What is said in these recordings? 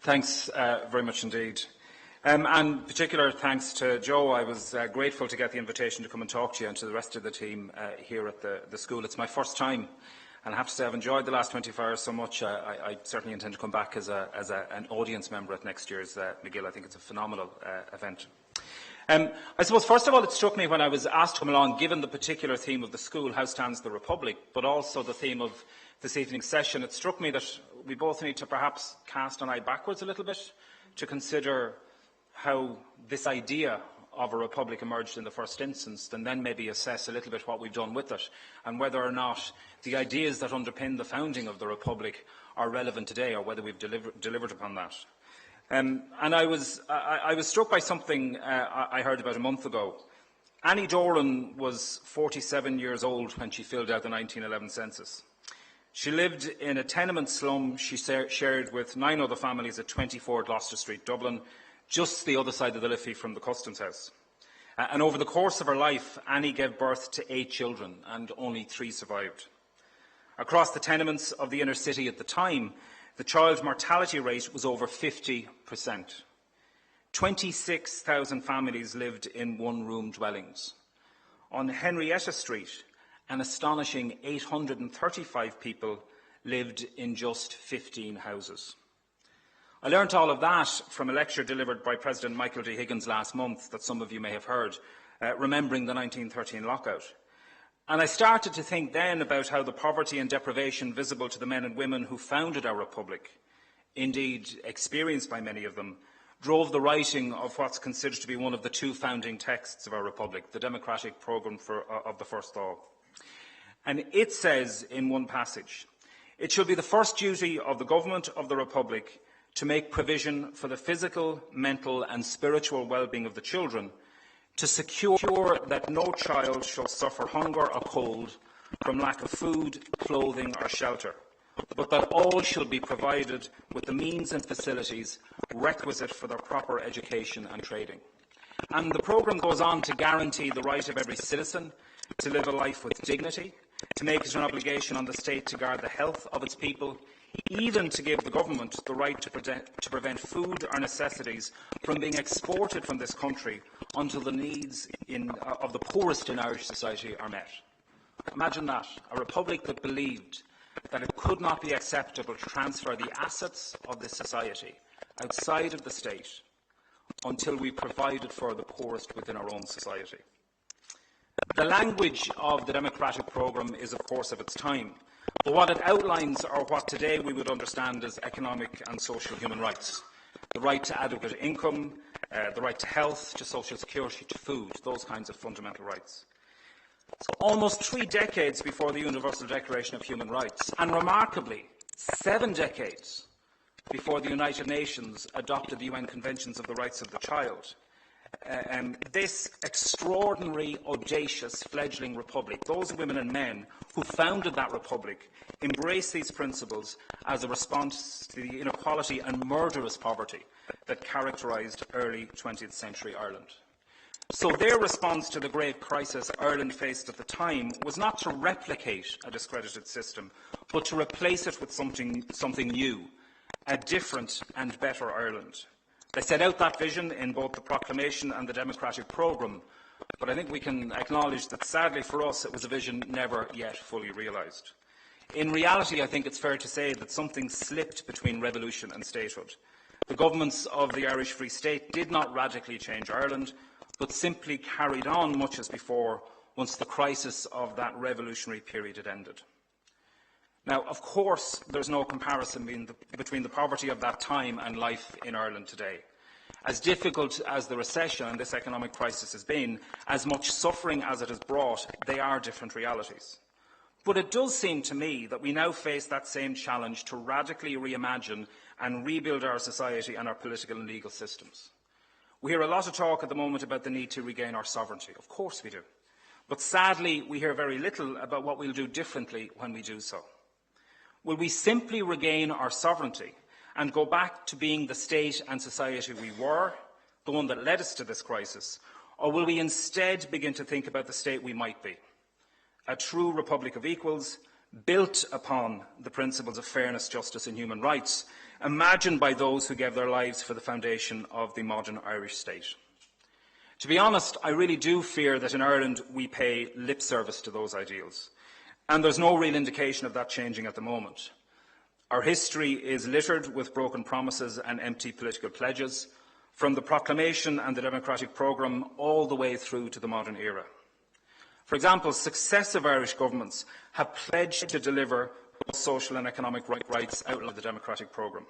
Thanks very much indeed. And particular thanks to Joe. I was grateful to get the invitation to come and talk to you and to the rest of the team here at the school. It's my first time, and I have to say I've enjoyed the last 24 hours so much. I certainly intend to come back as an audience member at next year's McGill. I think it's a phenomenal event. I suppose, first of all, it struck me when I was asked to come along, given the particular theme of the school, how stands the Republic, but also the theme of this evening's session, it struck me that we both need to perhaps cast an eye backwards a little bit to consider how this idea of a republic emerged in the first instance, and then maybe assess a little bit what we've done with it, and whether or not the ideas that underpin the founding of the republic are relevant today, or whether we've delivered upon that. And I was struck by something I heard about a month ago. Annie Doran was 47 years old when she filled out the 1911 census. She lived in a tenement slum she shared with 9 other families at 24 Gloucester Street, Dublin, just the other side of the Liffey from the Customs House. And over the course of her life, Annie gave birth to 8 children, and only 3 survived. Across the tenements of the inner city at the time, the child mortality rate was over 50%. 26,000 families lived in one-room dwellings. On Henrietta Street, an astonishing 835 people lived in just 15 houses. I learnt all of that from a lecture delivered by President Michael D. Higgins last month that some of you may have heard, remembering the 1913 lockout. And I started to think then about how the poverty and deprivation visible to the men and women who founded our republic, indeed experienced by many of them, drove the writing of what's considered to be one of the 2 founding texts of our republic, the Democratic Programme of the First Thaw. And it says in one passage, "It shall be the first duty of the government of the republic to make provision for the physical, mental and spiritual well-being of the children, to secure that no child shall suffer hunger or cold from lack of food, clothing or shelter, but that all shall be provided with the means and facilities requisite for their proper education and training." And the programme goes on to guarantee the right of every citizen to live a life with dignity, to make it an obligation on the state to guard the health of its people, even to give the government the right to prevent food or necessities from being exported from this country until the needs of the poorest in Irish society are met. Imagine that, a republic that believed that it could not be acceptable to transfer the assets of this society outside of the state until we provided for the poorest within our own society. The language of the democratic programme is, of course, of its time, but what it outlines are what today we would understand as economic and social human rights. The right to adequate income, the right to health, to social security, to food, those kinds of fundamental rights. So almost 3 decades before the Universal Declaration of Human Rights, and remarkably, 7 decades before the United Nations adopted the UN Conventions of the Rights of the Child, this extraordinary, audacious, fledgling republic, those women and men who founded that republic, embraced these principles as a response to the inequality and murderous poverty that characterised early 20th century Ireland. So their response to the grave crisis Ireland faced at the time was not to replicate a discredited system, but to replace it with something new, a different and better Ireland. They set out that vision in both the proclamation and the democratic programme, but I think we can acknowledge that sadly for us it was a vision never yet fully realised. In reality, I think it's fair to say that something slipped between revolution and statehood. The governments of the Irish Free State did not radically change Ireland, but simply carried on much as before once the crisis of that revolutionary period had ended. Now, of course, there's no comparison between the poverty of that time and life in Ireland today. As difficult as the recession and this economic crisis has been, as much suffering as it has brought, they are different realities. But it does seem to me that we now face that same challenge to radically reimagine and rebuild our society and our political and legal systems. We hear a lot of talk at the moment about the need to regain our sovereignty. Of course we do. But sadly, we hear very little about what we'll do differently when we do so. Will we simply regain our sovereignty and go back to being the state and society we were, the one that led us to this crisis, or will we instead begin to think about the state we might be? A true republic of equals, built upon the principles of fairness, justice and human rights, imagined by those who gave their lives for the foundation of the modern Irish state. To be honest, I really do fear that in Ireland we pay lip service to those ideals, and there's no real indication of that changing at the moment. Our history is littered with broken promises and empty political pledges, from the proclamation and the democratic programme all the way through to the modern era. For example, successive Irish governments have pledged to deliver both social and economic rights outlined in the democratic programme.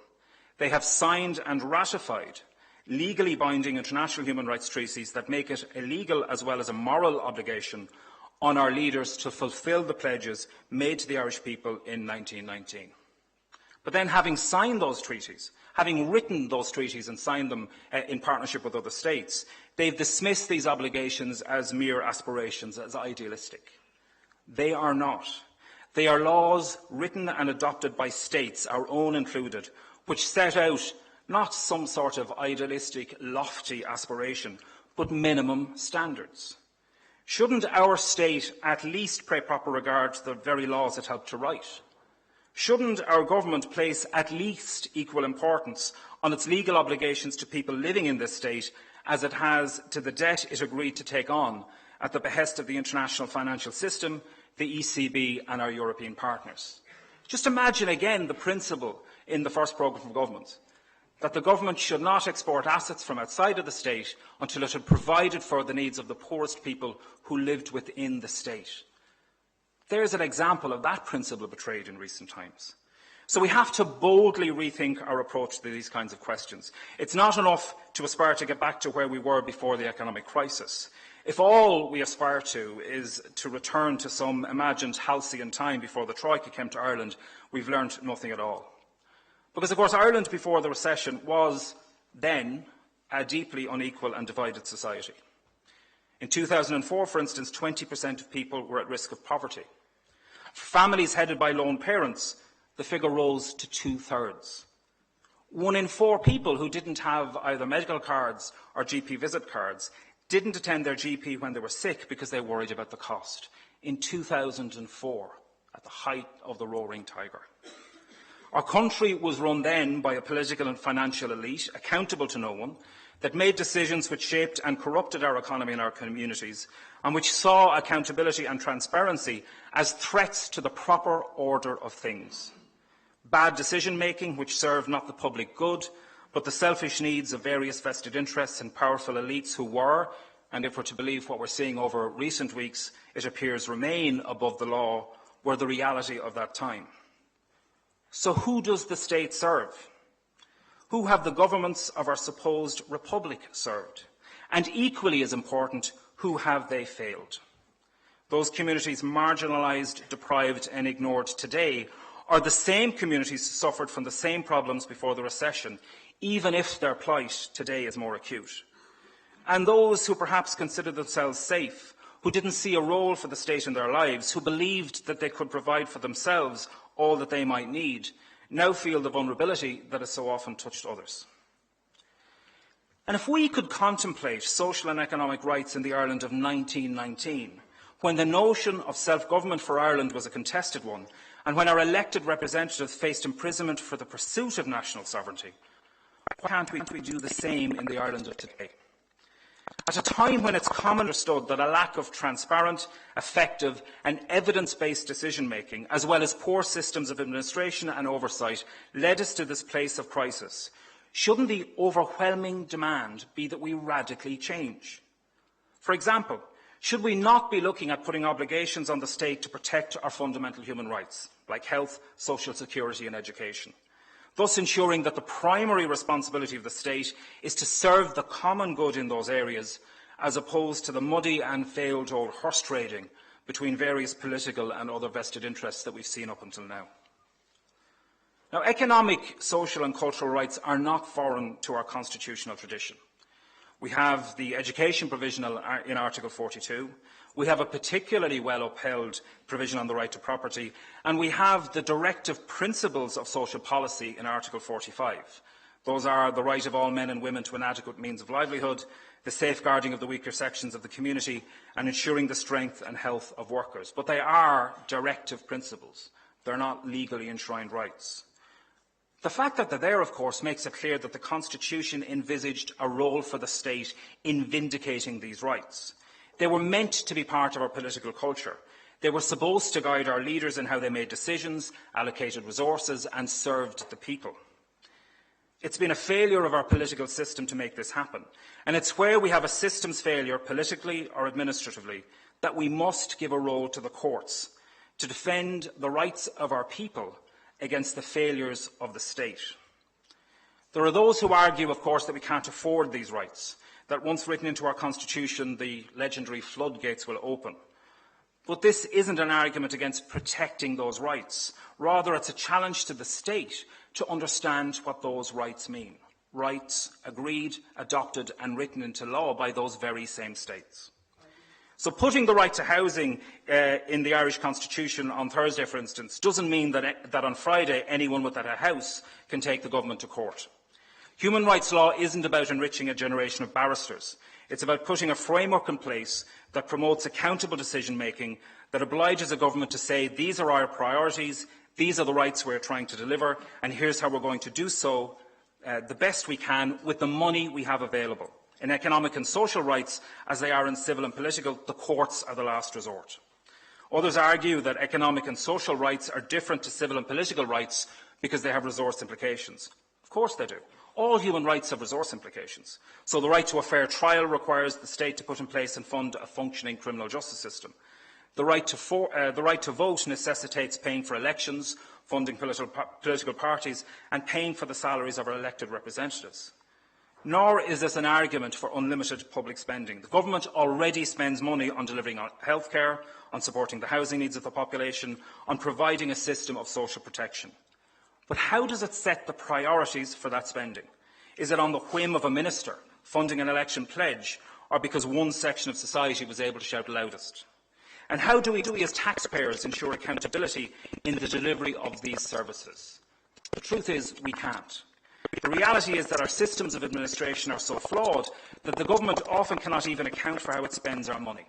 They have signed and ratified legally binding international human rights treaties that make it a legal as well as a moral obligation on our leaders to fulfil the pledges made to the Irish people in 1919. But then, having signed those treaties, having written those treaties and signed them in partnership with other states, they've dismissed these obligations as mere aspirations, as idealistic. They are not. They are laws written and adopted by states, our own included, which set out not some sort of idealistic, lofty aspiration, but minimum standards. Shouldn't our state at least pay proper regard to the very laws it helped to write? Shouldn't our government place at least equal importance on its legal obligations to people living in this state as it has to the debt it agreed to take on at the behest of the international financial system, the ECB and our European partners? Just imagine again the principle in the first programme from government, that the government should not export assets from outside of the state until it had provided for the needs of the poorest people who lived within the state. There's an example of that principle betrayed in recent times. So we have to boldly rethink our approach to these kinds of questions. It's not enough to aspire to get back to where we were before the economic crisis. If all we aspire to is to return to some imagined halcyon time before the Troika came to Ireland, we've learnt nothing at all. Because, of course, Ireland before the recession was then a deeply unequal and divided society. In 2004, for instance, 20% of people were at risk of poverty. For families headed by lone parents, the figure rose to 2/3. 1 in 4 people who didn't have either medical cards or GP visit cards didn't attend their GP when they were sick because they worried about the cost. In 2004, at the height of the roaring tiger. Our country was run then by a political and financial elite, accountable to no one, that made decisions which shaped and corrupted our economy and our communities, and which saw accountability and transparency as threats to the proper order of things. Bad decision-making which served not the public good, but the selfish needs of various vested interests and powerful elites who were, and if we're to believe what we're seeing over recent weeks, it appears remain above the law, were the reality of that time. So who does the state serve? Who have the governments of our supposed republic served? And equally as important, who have they failed? Those communities marginalised, deprived and ignored today are the same communities who suffered from the same problems before the recession, even if their plight today is more acute. And those who perhaps considered themselves safe, who didn't see a role for the state in their lives, who believed that they could provide for themselves all that they might need, now feel the vulnerability that has so often touched others. And if we could contemplate social and economic rights in the Ireland of 1919, when the notion of self-government for Ireland was a contested one, and when our elected representatives faced imprisonment for the pursuit of national sovereignty, why can't we do the same in the Ireland of today? At a time when it's commonly understood that a lack of transparent, effective and evidence-based decision-making, as well as poor systems of administration and oversight, led us to this place of crisis, shouldn't the overwhelming demand be that we radically change? For example, should we not be looking at putting obligations on the state to protect our fundamental human rights, like health, social security and education, thus ensuring that the primary responsibility of the state is to serve the common good in those areas, as opposed to the muddy and failed old horse trading between various political and other vested interests that we've seen up until now. Now, economic, social and cultural rights are not foreign to our constitutional tradition. We have the education provision in Article 42, we have a particularly well-upheld provision on the right to property, and we have the directive principles of social policy in Article 45. Those are the right of all men and women to an adequate means of livelihood, the safeguarding of the weaker sections of the community, and ensuring the strength and health of workers. But they are directive principles. They're not legally enshrined rights. The fact that they're there, of course, makes it clear that the Constitution envisaged a role for the state in vindicating these rights. They were meant to be part of our political culture. They were supposed to guide our leaders in how they made decisions, allocated resources, and served the people. It's been a failure of our political system to make this happen, and it's where we have a systems failure, politically or administratively, that we must give a role to the courts to defend the rights of our people against the failures of the state. There are those who argue, of course, that we can't afford these rights, that once written into our Constitution, the legendary floodgates will open. But this isn't an argument against protecting those rights. Rather, it's a challenge to the state to understand what those rights mean. Rights agreed, adopted and written into law by those very same states. So putting the right to housing in the Irish Constitution on Thursday, for instance, doesn't mean that on Friday anyone without a house can take the government to court. Human rights law isn't about enriching a generation of barristers. It's about putting a framework in place that promotes accountable decision-making, that obliges a government to say, these are our priorities, these are the rights we're trying to deliver, and here's how we're going to do so the best we can with the money we have available. In economic and social rights, as they are in civil and political, the courts are the last resort. Others argue that economic and social rights are different to civil and political rights because they have resource implications. Of course they do. All human rights have resource implications. So the right to a fair trial requires the state to put in place and fund a functioning criminal justice system. The right to vote necessitates paying for elections, funding political parties, and paying for the salaries of our elected representatives. Nor is this an argument for unlimited public spending. The government already spends money on delivering healthcare, on supporting the housing needs of the population, on providing a system of social protection. But how does it set the priorities for that spending? Is it on the whim of a minister funding an election pledge, or because one section of society was able to shout loudest? And how do we as taxpayers ensure accountability in the delivery of these services? The truth is, we can't. The reality is that our systems of administration are so flawed that the government often cannot even account for how it spends our money.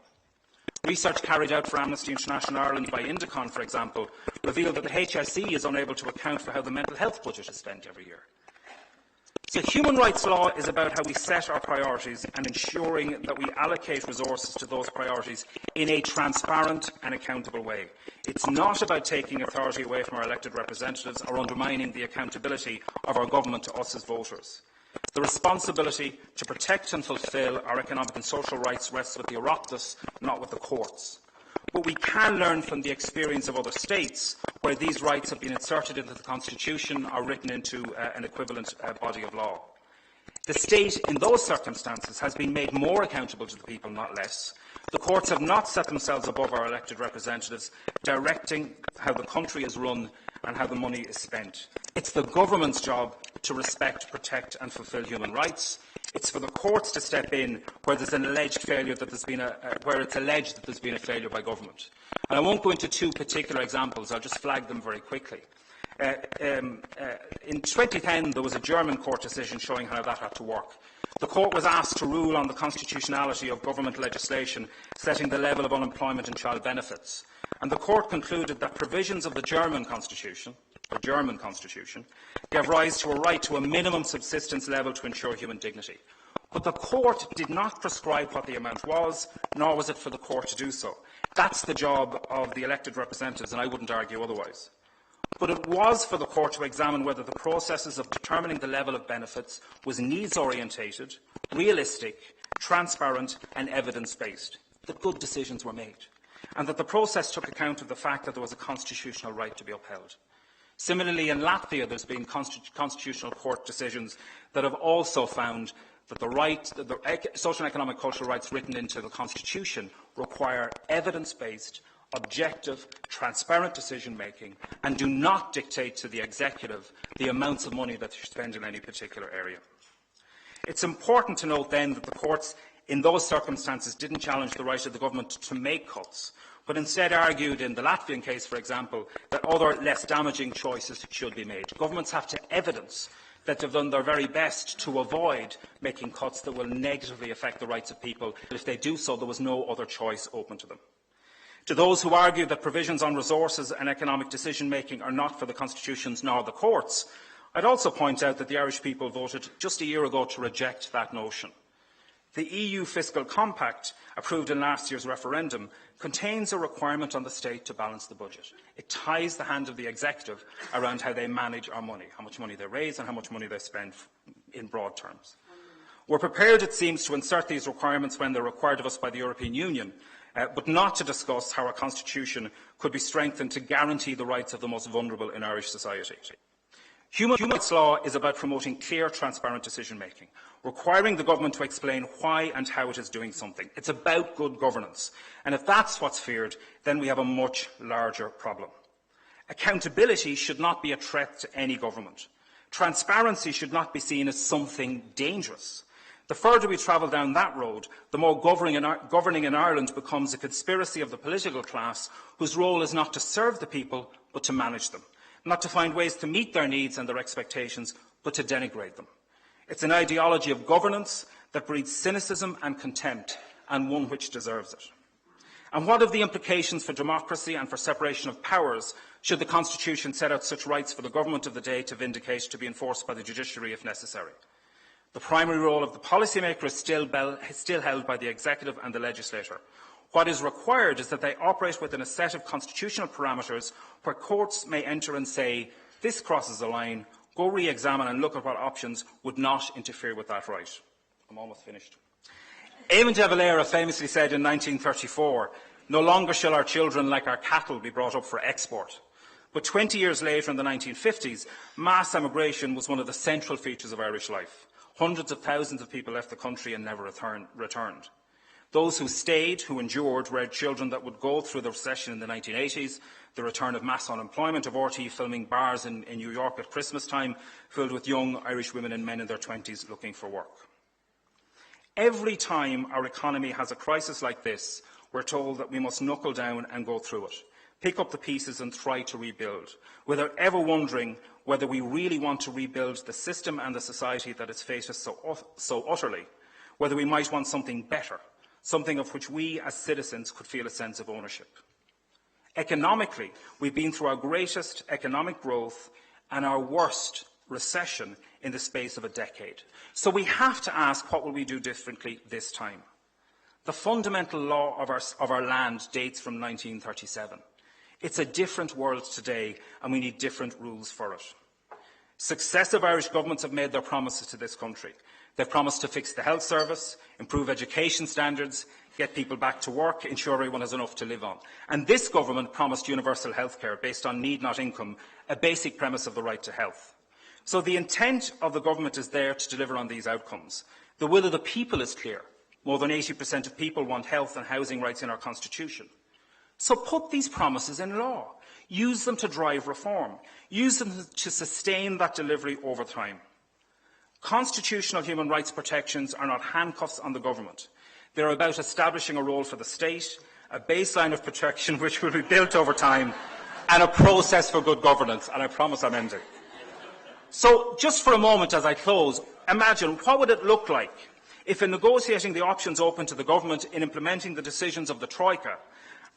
Research carried out for Amnesty International Ireland by Indicon, for example, revealed that the HSE is unable to account for how the mental health budget is spent every year. So human rights law is about how we set our priorities and ensuring that we allocate resources to those priorities in a transparent and accountable way. It's not about taking authority away from our elected representatives or undermining the accountability of our government to us as voters. The responsibility to protect and fulfil our economic and social rights rests with the Oireachtas, not with the courts. But we can learn from the experience of other states where these rights have been inserted into the Constitution or written into an equivalent body of law. The state, in those circumstances, has been made more accountable to the people, not less. The courts have not set themselves above our elected representatives, directing how the country is run and how the money is spent. It's the government's job to respect, protect and fulfil human rights. It's for the courts to step in where there's an alleged failure that where it's alleged that there's been a failure by government. And I won't go into two particular examples. I'll just flag them very quickly. In 2010, there was a German court decision showing how that had to work. The court was asked to rule on the constitutionality of government legislation setting the level of unemployment and child benefits. And the court concluded that provisions of the German constitution gave rise to a right to a minimum subsistence level to ensure human dignity. But the court did not prescribe what the amount was, nor was it for the court to do so. That's the job of the elected representatives, and I wouldn't argue otherwise. But it was for the court to examine whether the processes of determining the level of benefits was needs-orientated, realistic, transparent and evidence-based, that good decisions were made, and that the process took account of the fact that there was a constitutional right to be upheld. Similarly, in Latvia, there's been constitutional court decisions that have also found that the social and economic cultural rights written into the constitution require evidence-based, objective, transparent decision-making and do not dictate to the executive the amounts of money that they should spend in any particular area. It's important to note then that the courts in those circumstances didn't challenge the right of the government to make cuts, but instead argued in the Latvian case, for example, that other less damaging choices should be made. Governments have to evidence that they've done their very best to avoid making cuts that will negatively affect the rights of people. But if they do so, there was no other choice open to them. To those who argue that provisions on resources and economic decision-making are not for the constitutions nor the courts, I'd also point out that the Irish people voted just a year ago to reject that notion. The EU Fiscal Compact, approved in last year's referendum, contains a requirement on the state to balance the budget. It ties the hand of the executive around how they manage our money, how much money they raise and how much money they spend in broad terms. We're prepared, it seems, to insert these requirements when they're required of us by the European Union, but not to discuss how our constitution could be strengthened to guarantee the rights of the most vulnerable in Irish society. Human rights law is about promoting clear, transparent decision-making, requiring the government to explain why and how it is doing something. It's about good governance. And if that's what's feared, then we have a much larger problem. Accountability should not be a threat to any government. Transparency should not be seen as something dangerous. The further we travel down that road, the more governing in Ireland becomes a conspiracy of the political class whose role is not to serve the people, but to manage them. Not to find ways to meet their needs and their expectations, but to denigrate them. It's an ideology of governance that breeds cynicism and contempt, and one which deserves it. And what of the implications for democracy and for separation of powers should the Constitution set out such rights for the government of the day to vindicate, to be enforced by the judiciary if necessary? The primary role of the policymaker is still held by the executive and the legislator. What is required is that they operate within a set of constitutional parameters where courts may enter and say, this crosses a line, go re-examine and look at what options would not interfere with that right. I'm almost finished. Eamon de Valera famously said in 1934, no longer shall our children like our cattle be brought up for export. But 20 years later, in the 1950s, mass emigration was one of the central features of Irish life. Hundreds of thousands of people left the country and never returned. Those who stayed, who endured, were children that would go through the recession in the 1980s, the return of mass unemployment, of RT filming bars in New York at Christmas time, filled with young Irish women and men in their 20s looking for work. Every time our economy has a crisis like this, we're told that we must knuckle down and go through it, pick up the pieces and try to rebuild, without ever wondering whether we really want to rebuild the system and the society that has faced us so utterly, whether we might want something better, something of which we as citizens could feel a sense of ownership. Economically, we've been through our greatest economic growth and our worst recession in the space of a decade. So we have to ask, what will we do differently this time? The fundamental law of our land dates from 1937. It's a different world today, and we need different rules for it. Successive Irish governments have made their promises to this country. They've promised to fix the health service, improve education standards, get people back to work, ensure everyone has enough to live on. And this government promised universal health care based on need, not income, a basic premise of the right to health. So the intent of the government is there to deliver on these outcomes. The will of the people is clear. More than 80% of people want health and housing rights in our constitution. So put these promises in law. Use them to drive reform. Use them to sustain that delivery over time. Constitutional human rights protections are not handcuffs on the government. They are about establishing a role for the state, a baseline of protection which will be built over time, and a process for good governance. And I promise I'm ending. So just for a moment as I close, imagine what would it look like if, in negotiating the options open to the government in implementing the decisions of the Troika,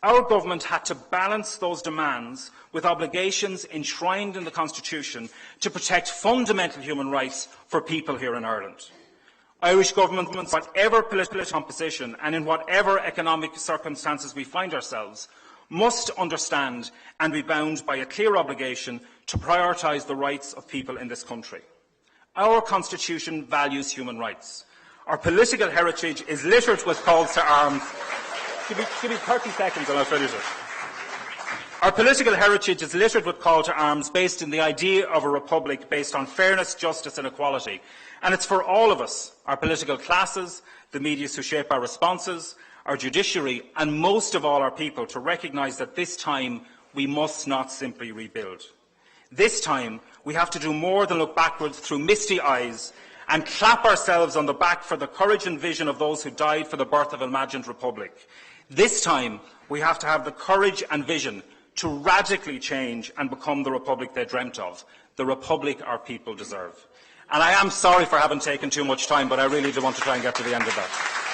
our government had to balance those demands with obligations enshrined in the Constitution to protect fundamental human rights for people here in Ireland. Irish governments, whatever political composition and in whatever economic circumstances we find ourselves, must understand and be bound by a clear obligation to prioritise the rights of people in this country. Our Constitution values human rights. Our political heritage is littered with calls to arms. Give me 30 seconds and I'll finish it. Our political heritage is littered with call to arms based in the idea of a republic based on fairness, justice and equality. And it's for all of us, our political classes, the media who shape our responses, our judiciary and most of all our people, to recognise that this time we must not simply rebuild. This time we have to do more than look backwards through misty eyes and clap ourselves on the back for the courage and vision of those who died for the birth of an imagined republic. This time, we have to have the courage and vision to radically change and become the republic they dreamt of, the republic our people deserve. And I am sorry for having taken too much time, but I really do want to try and get to the end of that.